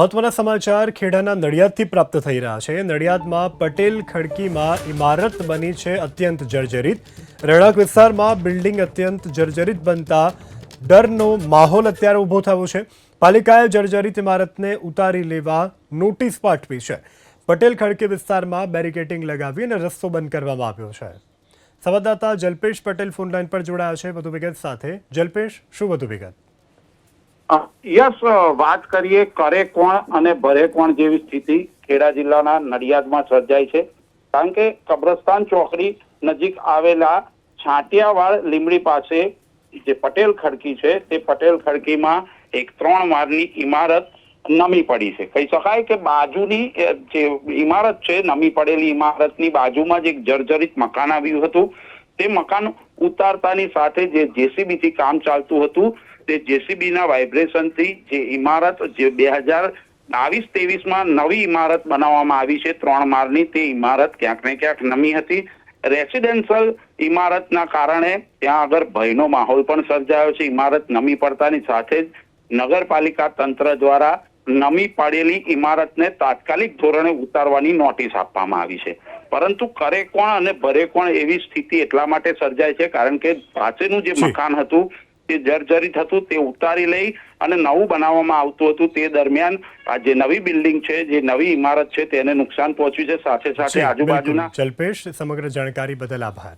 મહત્વના સમાચાર ખેડાના નડિયાદથી પ્રાપ્ત થઈ રહ્યા છે। નડિયાદમાં પટેલ ખડકીમાં ઇમારત બની છે અત્યંત જર્જરિત। રહેણાંક વિસ્તારમાં બિલ્ડિંગ અત્યંત જર્જરિત બનતા ડરનો માહોલ અત્યારે ઊભો થયો છે। પાલિકાએ જર્જરિત ઇમારતને ઉતારી લેવા નોટિસ પાઠવી છે। પટેલ ખડકી વિસ્તારમાં બેરિકેડિંગ લગાવી અને રસ્તો બંધ કરવામાં આવ્યો છે। સંવાદદાતા જલ્પેશ પટેલ ફોનલાઈન પર જોડાયા છે વધુ વિગત સાથે। જલ્પેશ, શું વધુ વિગત? યસ, વાત કરીએ કરે કોણ અને ભરે કોણ જેવી સ્થિતિ ખેડા જિલ્લાના નડિયાદમાં સર્જાઈ છે। કારણ કે કબ્રસ્તાન ચોકડી નજીક આવેલા છાંટિયાવાડ લીમડી પાસે જે પટેલ ખડકી છે તે પટેલ ખડકીમાં એક 3 માળની ઇમારત નમી પડી છે। કહી શકાય કે બાજુની જે ઇમારત છે, નમી પડેલી ઇમારતની બાજુમાં જ એક જર્જરિત મકાન આવ્યું હતું। તે મકાન ઉતારતાની સાથે જે જેસીબીથી કામ ચાલતું હતું તે જેસીબીના વાઇબ્રેશનથી જે ઇમારત જે 2022-23માં નવી ઇમારત બનાવવામાં આવી છે 3 માળની, તે ઇમારત ક્યાંક ને ક્યાંક નમી હતી। રેસિડેન્શિયલ ઇમારતના કારણે ત્યાં આગળ ભયનો માહોલ પણ સર્જાયો છે। ઇમારત નમી પડતાની સાથે જ નગરપાલિકા તંત્ર દ્વારા નમી પડેલી ઇમારતને તાત્કાલિક ધોરણે ઉતારવાની નોટિસ આપવામાં આવી છે। પરંતુ કરે કોણ અને ભરે કોણ એવી સ્થિતિ એટલા માટે સર્જાય છે કારણ કે પાસેનું જે મકાન હતું તે જર્જરિત હતું, તે ઉતારી લઈ અને નવું બનાવવામાં આવતું હતું। તે દરમિયાન આ જે નવી બિલ્ડિંગ છે, જે નવી ઇમારત છે, તેને નુકસાન પહોંચ્યું છે। સાથે સાથે આજુબાજુના જલ્પેશ, સમગ્ર જાણકારી બદલ આભાર।